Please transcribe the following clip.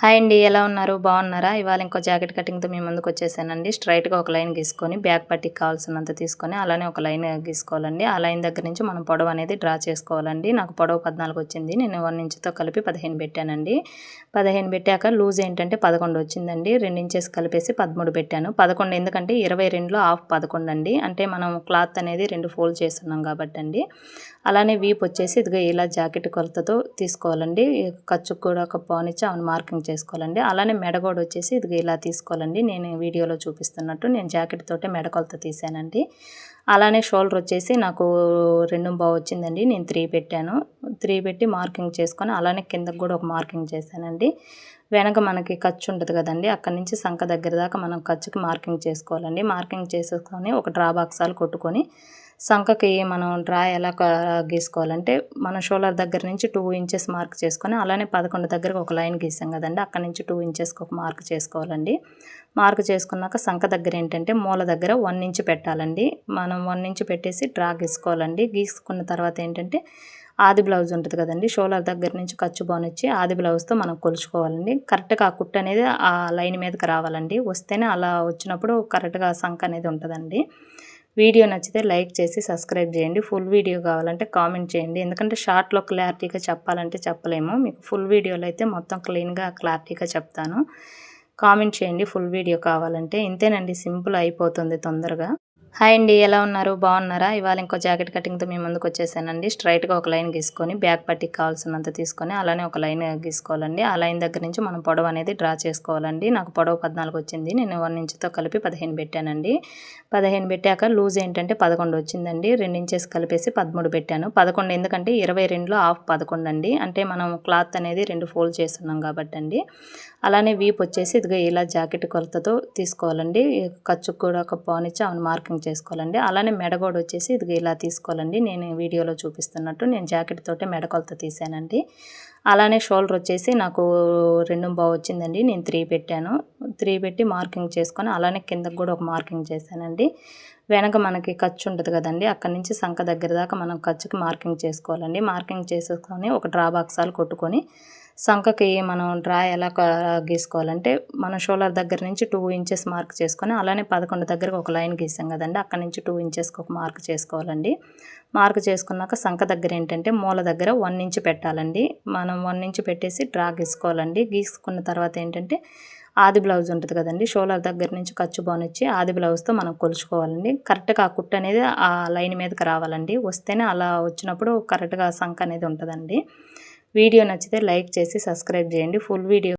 Hi అండి, ఎలా ఉన్నారు? బాగున్నారా? ఇవాళ ఇంకో జాకెట్ కటింగ్తో మీ ముందుకు వచ్చేసానండి. స్ట్రైట్గా ఒక లైన్ గీసుకొని బ్యాక్ పట్టికి కావాల్సినంత తీసుకొని అలానే ఒక లైన్ గీసుకోవాలండి. ఆ లైన్ దగ్గర నుంచి మనం పొడవు అనేది డ్రా చేసుకోవాలండి. నాకు పొడవు 14 వచ్చింది. నేను 1 ఇంచుతో కలిపి 15 పెట్టానండి. 15 పెట్టాక లూజ్ ఏంటంటే 11 వచ్చిందండి. 2 ఇంచెస్ కలిపేసి 13 పెట్టాను. 11 ఎందుకంటే 22లో హాఫ్ 11 అండి. అంటే మనం క్లాత్ అనేది 2 ఫోల్డ్ చేస్తున్నాం కాబట్టి అండి. అలానే వీప్ వచ్చేసి ఇదిగో ఇలా జాకెట్ కొలతతో తీసుకోవాలండి. ఖర్చుకు కూడా ఒక పావునిచ్చి అవును మార్కింగ్ చేసుకోవాలండి. అలానే మెడగోడ వచ్చేసి ఇదిగో ఇలా తీసుకోవాలండి. నేను వీడియోలో చూపిస్తున్నట్టు నేను జాకెట్ తోటే మెడ కొలత తీసానండి. అలానే షోల్డర్ వచ్చేసి నాకు 2.5 వచ్చిందండి. నేను 3 పెట్టాను. 3 పెట్టి మార్కింగ్ చేసుకొని అలానే కిందకు కూడా ఒక మార్కింగ్ చేశానండి. వెనక మనకి ఖర్చు ఉంటుంది కదండి, అక్కడి నుంచి సంక దగ్గర దాకా మనం ఖర్చుకి మార్కింగ్ చేసుకోవాలండి. మార్కింగ్ చేసేసుకొని ఒక డ్రా బాక్సాలు కొట్టుకొని సంకకి మనం డ్రా ఎలా గీసుకోవాలంటే మన షోల్డర్ దగ్గర నుంచి 2 ఇంచెస్ మార్క్ చేసుకొని అలానే 11 దగ్గరకు ఒక లైన్ గీసాం కదండి, అక్కడ నుంచి 2 ఇంచెస్కి ఒక మార్క్ చేసుకోవాలండి. మార్క్ చేసుకున్నాక సంక దగ్గర ఏంటంటే మూల దగ్గర 1 ఇంచ్ పెట్టాలండి. మనం 1 ఇంచ్ పెట్టేసి డ్రా గీసుకోవాలండి. గీసుకున్న తర్వాత ఏంటంటే ఆది బ్లౌజ్ ఉంటుంది కదండి, షోల్డర్ దగ్గర నుంచి ఖర్చు బానిచ్చి ఆది బ్లౌజ్తో మనం కొలుచుకోవాలండి. కరెక్ట్గా ఆ కుట్టు అనేది ఆ లైన్ మీదకి రావాలండి. వస్తేనే అలా వచ్చినప్పుడు కరెక్ట్గా సంక అనేది ఉంటుందండి. వీడియో నచ్చితే లైక్ చేసి సబ్స్క్రైబ్ చేయండి. ఫుల్ వీడియో కావాలంటే కామెంట్ చేయండి. ఎందుకంటే షార్ట్లో క్లారిటీగా చెప్పాలంటే చెప్పలేము. మీకు ఫుల్ వీడియోలో అయితే మొత్తం క్లీన్గా క్లారిటీగా చెప్తాను. కామెంట్ చేయండి ఫుల్ వీడియో కావాలంటే. ఇంతేనండి, సింపుల్ అయిపోతుంది తొందరగా. హాయ్ అండి, ఎలా ఉన్నారు? బాగున్నారా? ఇవాళ ఇంకో జాకెట్ కటింగ్తో మీ ముందుకు వచ్చేసానండి. స్ట్రైట్గా ఒక లైన్ గీసుకొని బ్యాక్ పట్టికి కావాల్సినంత తీసుకొని అలానే ఒక లైన్ గీసుకోవాలండి. ఆ లైన్ దగ్గర నుంచి మనం పొడవు అనేది డ్రా చేసుకోవాలండి. నాకు పొడవు 14 వచ్చింది. నేను 1 ఇంచుతో కలిపి 15 పెట్టానండి. 15 పెట్టాక లూజ్ ఏంటంటే 11 వచ్చిందండి. 2 ఇంచెస్ కలిపేసి 13 పెట్టాను. 11 ఎందుకంటే 22లో హాఫ్ 11 అండి. అంటే మనం క్లాత్ అనేది 2 ఫోల్డ్ చేస్తున్నాం కాబట్టి అండి. అలానే వీప్ వచ్చేసి ఇదిగో ఇలా జాకెట్ కొలతతో తీసుకోవాలండి. ఖర్చుకు కూడా ఒక పావునిచ్చి అవును మార్కింగ్ చేసుకోవాలండి. అలానే మెడగోడ వచ్చేసి ఇదిగో ఇలా తీసుకోవాలండి. నేను వీడియోలో చూపిస్తున్నట్టు నేను జాకెట్ తోటే మెడ కొలత తీసానండి. అలానే షోల్డర్ వచ్చేసి నాకు 2.5 వచ్చిందండి. నేను 3 పెట్టాను. 3 పెట్టి మార్కింగ్ చేసుకొని అలానే కిందకు కూడా ఒక మార్కింగ్ చేశానండి. వెనక మనకి ఖర్చు ఉంటుంది కదండి, అక్కడి నుంచి సంక దగ్గర దాకా మనం ఖర్చుకి మార్కింగ్ చేసుకోవాలండి. మార్కింగ్ చేసేసుకొని ఒక డ్రా బాక్సాలు కొట్టుకొని సంకకి మనం డ్రా ఎలా గీసుకోవాలంటే మన షోల్డర్ దగ్గర నుంచి 2 ఇంచెస్ మార్క్ చేసుకొని అలానే 11 దగ్గరకు ఒక లైన్ గీసాం కదండి, అక్కడ నుంచి 2 ఇంచెస్కి ఒక మార్క్ చేసుకోవాలండి. మార్క్ చేసుకున్నాక సంక దగ్గర ఏంటంటే మూల దగ్గర 1 ఇంచ్ పెట్టాలండి. మనం 1 ఇంచ్ పెట్టేసి డ్రా గీసుకోవాలండి. గీసుకున్న తర్వాత ఏంటంటే ఆది బ్లౌజ్ ఉంటుంది కదండి, షోల్డర్ దగ్గర నుంచి ఖర్చు బానిచ్చి ఆది బ్లౌజ్తో మనం కొలుచుకోవాలండి. కరెక్ట్గా ఆ కుట్టు అనేది ఆ లైన్ మీదకి రావాలండి. వస్తేనే అలా వచ్చినప్పుడు కరెక్ట్గా సంక అనేది ఉంటుందండి. వీడియో నచ్చితే లైక్ చేసి సబ్స్క్రైబ్ చేయండి. Full video